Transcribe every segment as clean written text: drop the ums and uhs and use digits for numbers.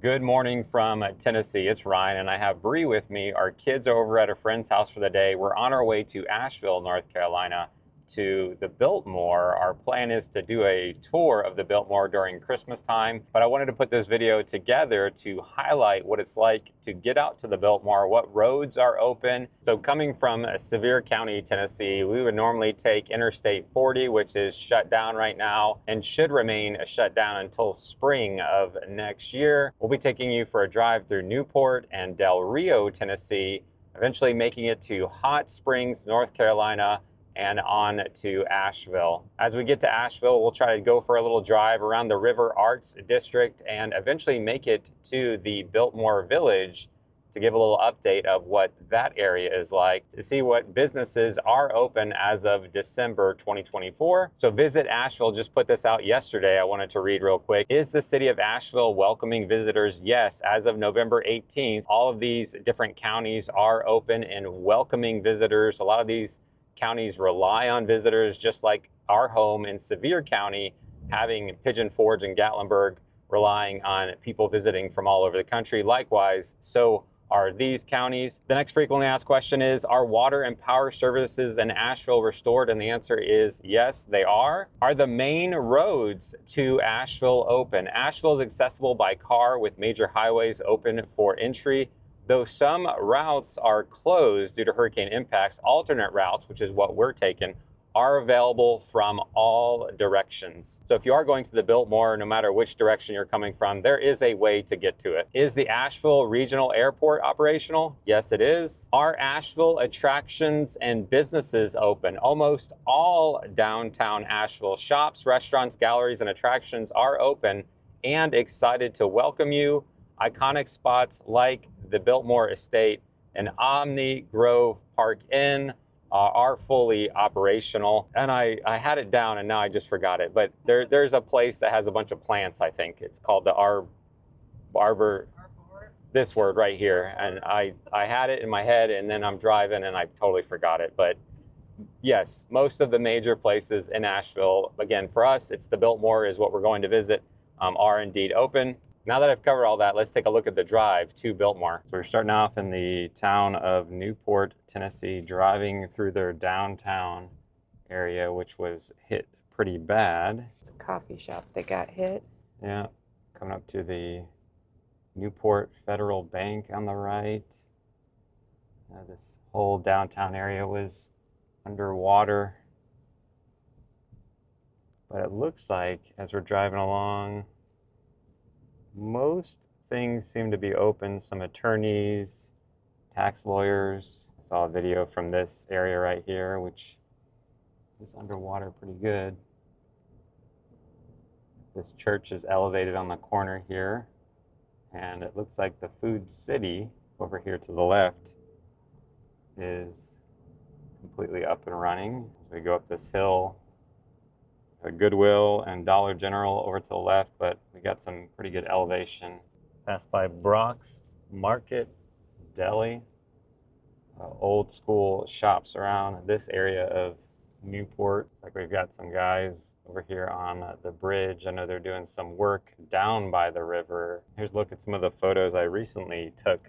Good morning from Tennessee. It's Ryan and I have Brie with me. Our kids are over at a friend's house for the day. We're on our way to Asheville, North Carolina to the Biltmore. Our plan is to do a tour of the Biltmore during Christmas time, but I wanted to put this video together to highlight what it's like to get out to the Biltmore, what roads are open. So coming from Sevier County, Tennessee, we would normally take Interstate 40, which is shut down right now and should remain shut down until spring of next year. We'll be taking you for a drive through Newport and Del Rio, Tennessee, eventually making it to Hot Springs, North Carolina, and on to Asheville. As we get to Asheville, we'll try to go for a little drive around the River Arts District and eventually make it to the Biltmore Village to give a little update of what that area is like, to see what businesses are open as of December 2024. So Visit Asheville just put this out yesterday. I wanted to read real quick. Is the city of Asheville welcoming visitors? Yes, as of November 18th, all of these different counties are open and welcoming visitors. A lot of these counties rely on visitors, just like our home in Sevier County, having Pigeon Forge and Gatlinburg relying on people visiting from all over the country. Likewise, so are these counties. The next frequently asked question is, are water and power services in Asheville restored? And the answer is yes, they are. Are the main roads to Asheville open? Asheville is accessible by car with major highways open for entry. Though some routes are closed due to hurricane impacts, alternate routes, which is what we're taking, are available from all directions. So if you are going to the Biltmore, no matter which direction you're coming from, there is a way to get to it. Is the Asheville Regional Airport operational? Yes, it is. Are Asheville attractions and businesses open? Almost all downtown Asheville shops, restaurants, galleries, and attractions are open and excited to welcome you. Iconic spots like the Biltmore Estate and Omni Grove Park Inn are fully operational. And I had it down and now I just forgot it. But there's a place that has a bunch of plants, I think. It's called the Arbor, this word right here. And I had it in my head and then I'm driving and I totally forgot it. But yes, most of the major places in Asheville, again, for us, it's the Biltmore is what we're going to visit, are indeed open. Now that I've covered all that, let's take a look at the drive to Biltmore. So we're starting off in the town of Newport, Tennessee, driving through their downtown area, which was hit pretty bad. It's a coffee shop that got hit. Yeah, coming up to the Newport Federal Bank on the right. This whole downtown area was underwater. But it looks like, as we're driving along, most things seem to be open. Some attorneys, tax lawyers. I saw a video from this area right here, which is underwater pretty good. This church is elevated on the corner here, and it looks like the Food City over here to the left is completely up and running. As we go up this hill, a Goodwill and Dollar General over to the left, but we got some pretty good elevation. Passed by Brock's Market Deli, old school shops around this area of Newport. Like we've got some guys over here on the bridge. I know they're doing some work down by the river. Here's a look at some of the photos I recently took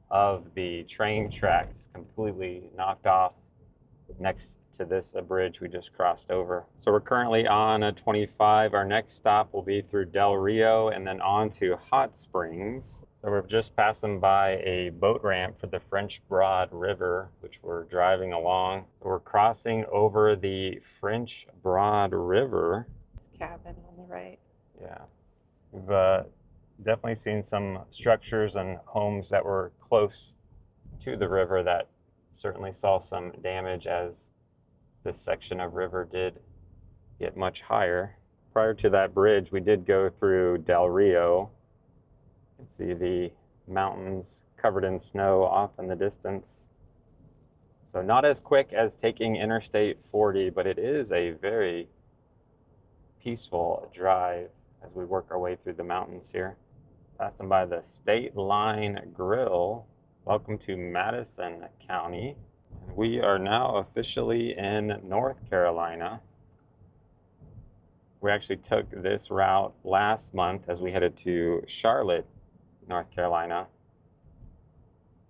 of the train tracks completely knocked off next to this bridge we just crossed over. So we're currently on 25. Our next stop will be through Del Rio and then on to Hot Springs. So we're just passing by a boat ramp for the French Broad River, which we're driving along. So we're crossing over the French Broad River. This cabin on the right. Yeah. We've definitely seen some structures and homes that were close to the river that certainly saw some damage as this section of river did get much higher. Prior to that bridge, we did go through Del Rio. You can see the mountains covered in snow off in the distance. So not as quick as taking Interstate 40, but it is a very peaceful drive as we work our way through the mountains here. Passing by the State Line Grill. Welcome to Madison County. We are now officially in North Carolina. We actually took this route last month as we headed to Charlotte, North Carolina.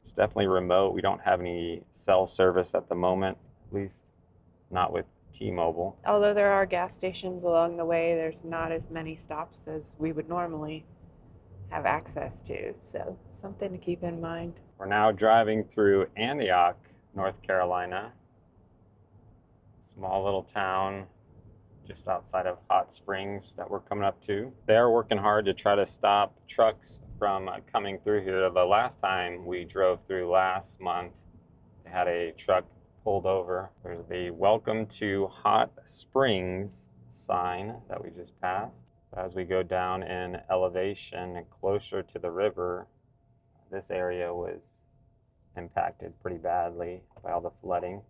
It's definitely remote. We don't have any cell service at the moment, at least not with T-Mobile. Although there are gas stations along the way, there's not as many stops as we would normally have access to. So something to keep in mind. We're now driving through Antioch, North Carolina. Small little town just outside of Hot Springs that we're coming up to. They're working hard to try to stop trucks from coming through here. The last time we drove through last month, they had a truck pulled over. There's the Welcome to Hot Springs sign that we just passed. As we go down in elevation and closer to the river, this area was impacted pretty badly by all the flooding.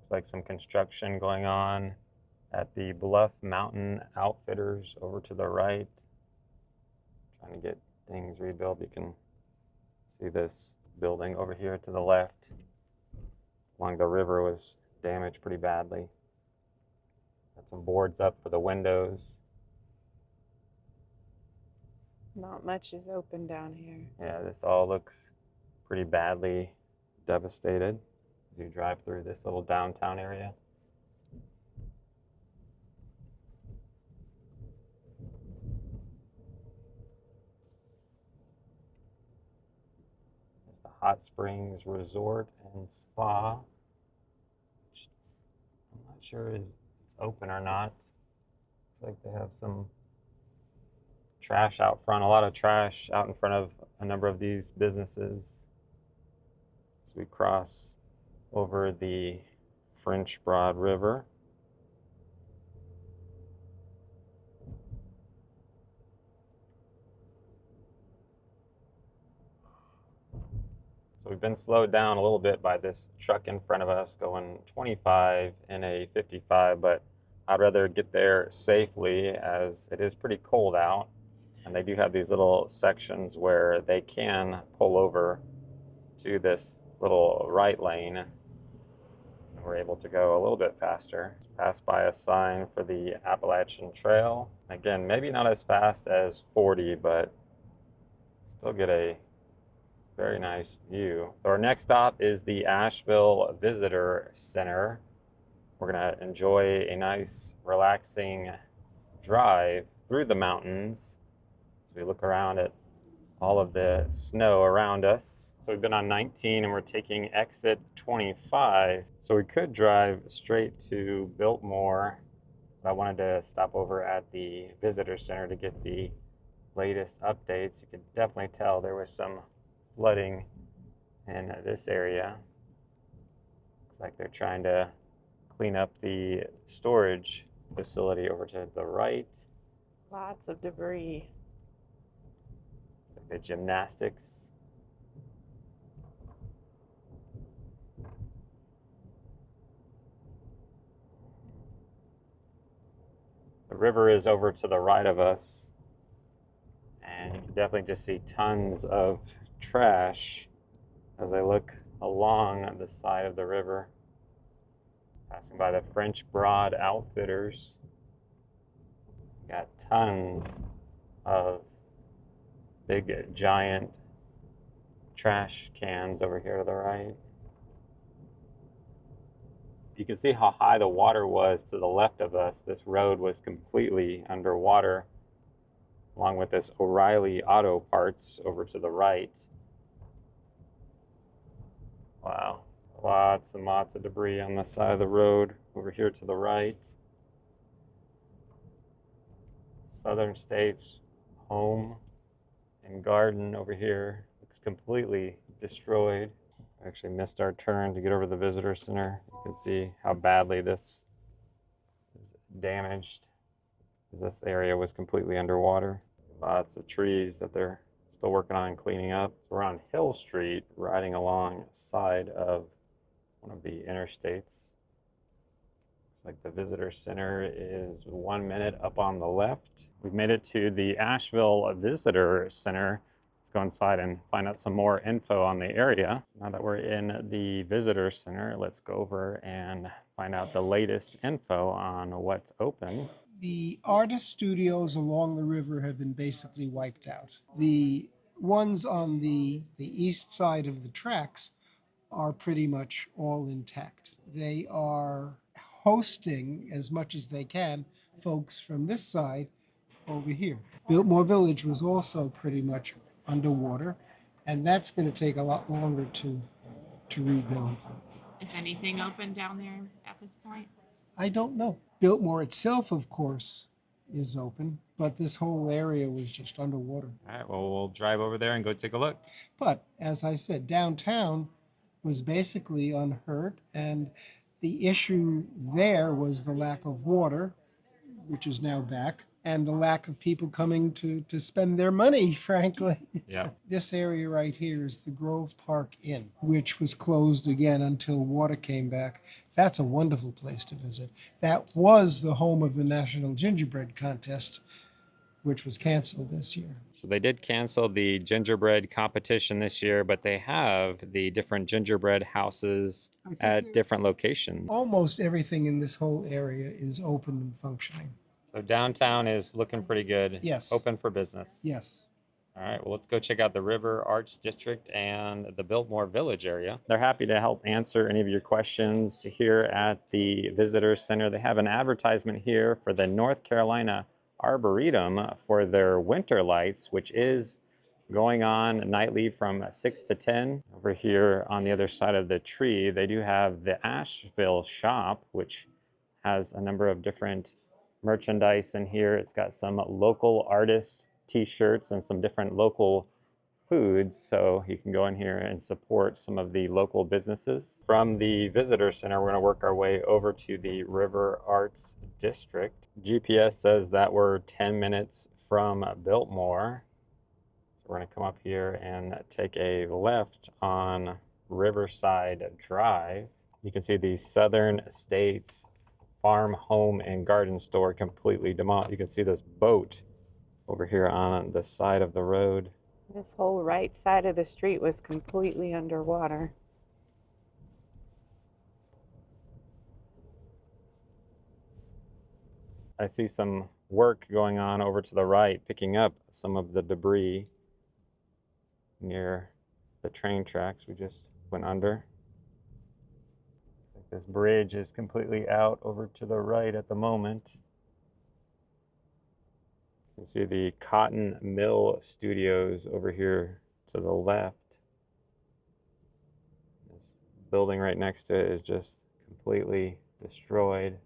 Looks like some construction going on at the Bluff Mountain Outfitters over to the right. Trying to get things rebuilt. You can see this building over here to the left along the river was damaged pretty badly. Got some boards up for the windows. Not much is open down here. Yeah, this all looks pretty badly devastated as you drive through this little downtown area. There's the Hot Springs Resort and Spa, which I'm not sure is it's open or not. Looks like they have some trash out front, a lot of trash out in front of a number of these businesses. As we cross over the French Broad River. So we've been slowed down a little bit by this truck in front of us going 25 in a 55, but I'd rather get there safely as it is pretty cold out. And they do have these little sections where they can pull over to this little right lane. And we're able to go a little bit faster. Pass by a sign for the Appalachian Trail. Again, maybe not as fast as 40, but still get a very nice view. So our next stop is the Asheville Visitor Center. We're gonna enjoy a nice, relaxing drive through the mountains as we look around at all of the snow around us. So we've been on 19 and we're taking exit 25. So we could drive straight to Biltmore, but I wanted to stop over at the visitor center to get the latest updates. You could definitely tell there was some flooding in this area. Looks like they're trying to clean up the storage facility over to the right. Lots of debris. The gymnastics. The river is over to the right of us, and you can definitely just see tons of trash as I look along the side of the river. Passing by the French Broad Outfitters. Got tons of big giant trash cans over here to the right. You can see how high the water was to the left of us. This road was completely underwater, along with this O'Reilly Auto Parts over to the right. Wow, lots and lots of debris on the side of the road over here to the right. Southern States Home and Garden over here looks completely destroyed. I actually missed our turn to get over the visitor center. You can see how badly this is damaged, as this area was completely underwater. Lots of trees that they're still working on cleaning up. We're on Hill Street, riding alongside of one of the interstates. Looks like the visitor center is 1 minute up on the left. We've made it to the Asheville Visitor Center. Let's go inside and find out some more info on the area. Now that we're in the visitor center, let's go over and find out the latest info on what's open. The artist studios along the river have been basically wiped out. The ones on the east side of the tracks are pretty much all intact. They are hosting as much as they can folks from this side over here. Biltmore Village was also pretty much underwater, and that's going to take a lot longer to rebuild. Is anything open down there at this point? I don't know. Biltmore itself, of course, is open, but this whole area was just underwater. All right, well, we'll drive over there and go take a look. But as I said, downtown was basically unhurt, and the issue there was the lack of water, which is now back, and the lack of people coming to spend their money, frankly. Yeah. This area right here is the Grove Park Inn, which was closed again until water came back. That's a wonderful place to visit. That was the home of the National Gingerbread Contest, which was canceled this year. So they did cancel the gingerbread competition this year, but they have the different gingerbread houses at different locations. Almost everything in this whole area is open and functioning. So downtown is looking pretty good. Yes. Open for business. Yes. All right, well, let's go check out the River Arts District and the Biltmore Village area. They're happy to help answer any of your questions here at the Visitor Center. They have an advertisement here for the North Carolina Arboretum for their winter lights, which is going on nightly from 6 to 10. Over here on the other side of the tree, they do have the Asheville shop, which has a number of different merchandise in here. It's got some local artists t-shirts and some different local foods, so you can go in here and support some of the local businesses. From the visitor center, we're going to work our way over to the River Arts District. GPS says that we're 10 minutes from Biltmore. So we're going to come up here and take a left on Riverside Drive. You can see the Southern States Farm, Home, and Garden Store completely demolished. You can see this boat over here on the side of the road. This whole right side of the street was completely underwater. I see some work going on over to the right, picking up some of the debris near the train tracks we just went under. This bridge is completely out over to the right at the moment. You can see the Cotton Mill Studios over here to the left. This building right next to it is just completely destroyed.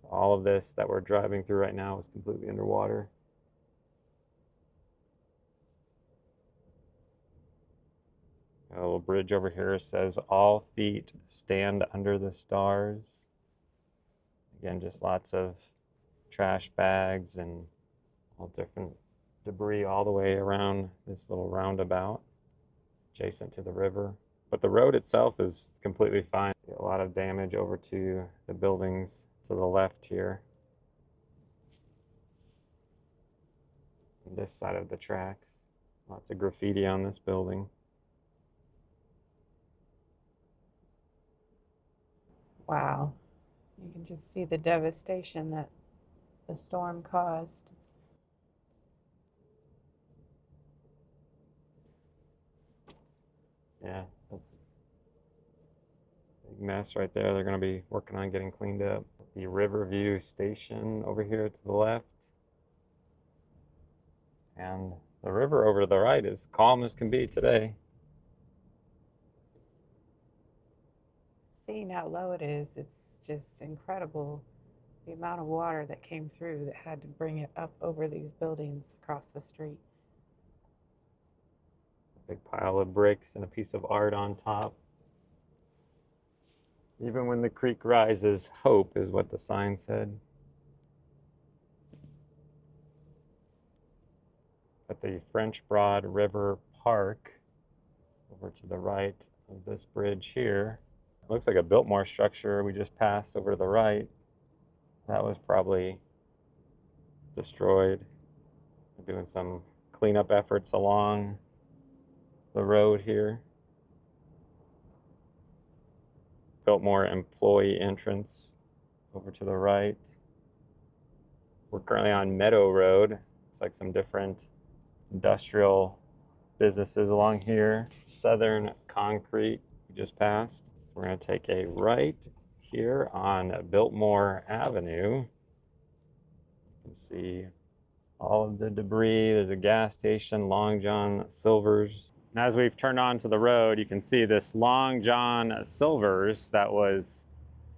So all of this that we're driving through right now is completely underwater. A little bridge over here says, "All feet stand under the stars." Again, just lots of trash bags and all different debris all the way around this little roundabout adjacent to the river. But the road itself is completely fine. A lot of damage over to the buildings to the left here. On this side of the tracks, lots of graffiti on this building. Wow. You can just see the devastation that the storm caused. Yeah, that's a big mess right there. They're going to be working on getting cleaned up. The Riverview Station over here to the left. And the river over to the right is calm as can be today. Seeing how low it is, it's just incredible the amount of water that came through that had to bring it up over these buildings across the street. A big pile of bricks and a piece of art on top. Even when the creek rises, hope is what the sign said. At the French Broad River Park, over to the right of this bridge here. It looks like a Biltmore structure we just passed over to the right. That was probably destroyed. Doing some cleanup efforts along the road here. Biltmore employee entrance over to the right. We're currently on Meadow Road. Looks like some different industrial businesses along here. Southern Concrete we just passed. We're going to take a right here on Biltmore Avenue. You can see all of the debris. There's a gas station, Long John Silver's. And as we've turned onto the road, you can see this Long John Silver's that was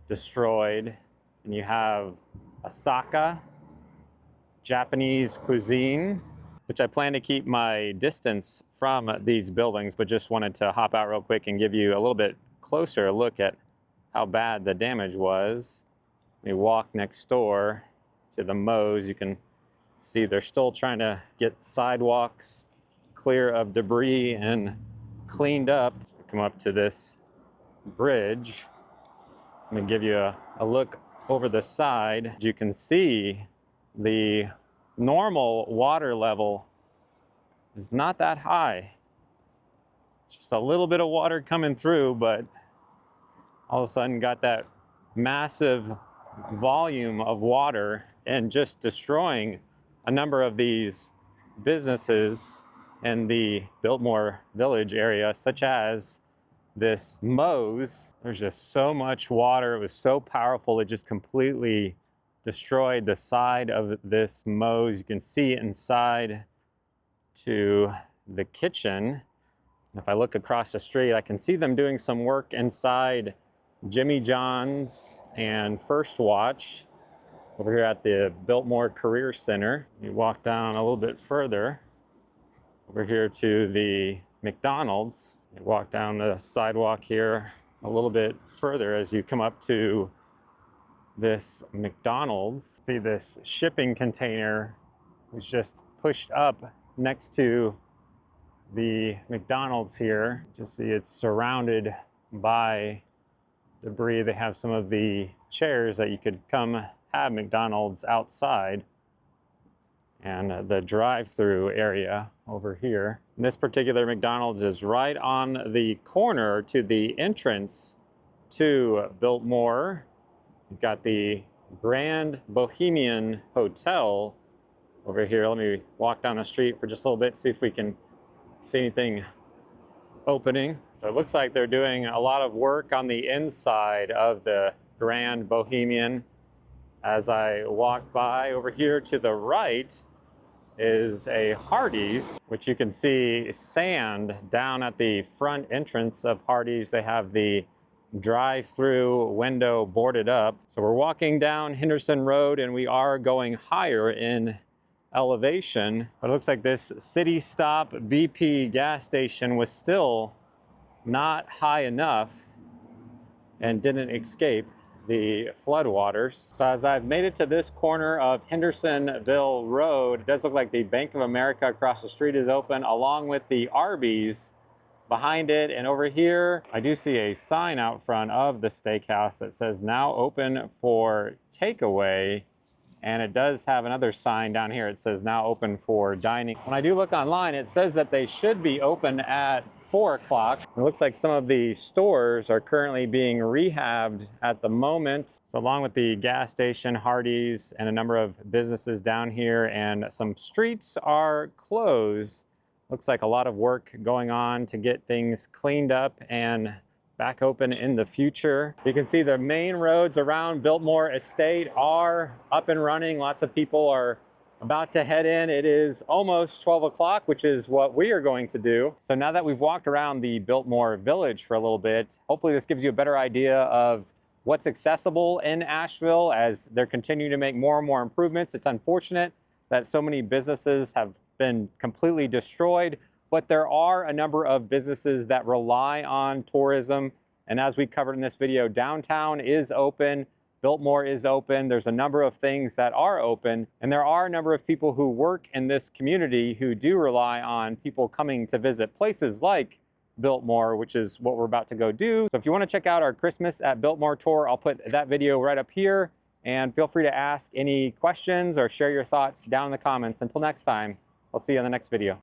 destroyed. And you have Osaka Japanese cuisine, which I plan to keep my distance from these buildings, but just wanted to hop out real quick and give you a little bit closer look at how bad the damage was. We walk next door to the Moe's. You can see they're still trying to get sidewalks clear of debris and cleaned up. So we come up to this bridge. I'm gonna give you a look over the side. You can see the normal water level is not that high. Just a little bit of water coming through, but all of a sudden got that massive volume of water and just destroying a number of these businesses in the Biltmore Village area, such as this Moe's. There's just so much water. It was so powerful. It just completely destroyed the side of this Moe's. You can see inside to the kitchen. If I look across the street, I can see them doing some work inside Jimmy John's and First Watch over here at the Biltmore Career Center. You walk down a little bit further over here to the McDonald's. You walk down the sidewalk here a little bit further as you come up to this McDonald's. See this shipping container was just pushed up next to the McDonald's here. Just see it's surrounded by debris. They have some of the chairs that you could come have McDonald's outside, and the drive-through area over here. And this particular McDonald's is right on the corner to the entrance to Biltmore. You've got the Grand Bohemian Hotel over here. Let me walk down the street for just a little bit, see if we can see anything opening. So it looks like they're doing a lot of work on the inside of the Grand Bohemian. As I walk by over here to the right is a Hardee's, which you can see sand down at the front entrance of Hardee's. They have the drive-through window boarded up. So we're walking down Henderson Road and we are going higher in elevation. But it looks like this City Stop BP gas station was still not high enough and didn't escape the floodwaters. So as I've made it to this corner of Hendersonville Road, it does look like the Bank of America across the street is open, along with the Arby's behind it. And over here, I do see a sign out front of the steakhouse that says now open for takeaway. And it does have another sign down here. It says now open for dining. When I do look online, it says that they should be open at 4 o'clock. It looks like some of the stores are currently being rehabbed at the moment. So along with the gas station, Hardee's, and a number of businesses down here, and some streets are closed. Looks like a lot of work going on to get things cleaned up and back open in the future. You can see the main roads around Biltmore Estate are up and running. Lots of people are about to head in. It is almost 12 o'clock, which is what we are going to do. So now that we've walked around the Biltmore Village for a little bit, hopefully this gives you a better idea of what's accessible in Asheville as they're continuing to make more and more improvements. It's unfortunate that so many businesses have been completely destroyed, but there are a number of businesses that rely on tourism. And as we covered in this video, downtown is open, Biltmore is open. There's a number of things that are open, and there are a number of people who work in this community who do rely on people coming to visit places like Biltmore, which is what we're about to go do. So if you want to check out our Christmas at Biltmore tour, I'll put that video right up here, and feel free to ask any questions or share your thoughts down in the comments. Until next time, I'll see you in the next video.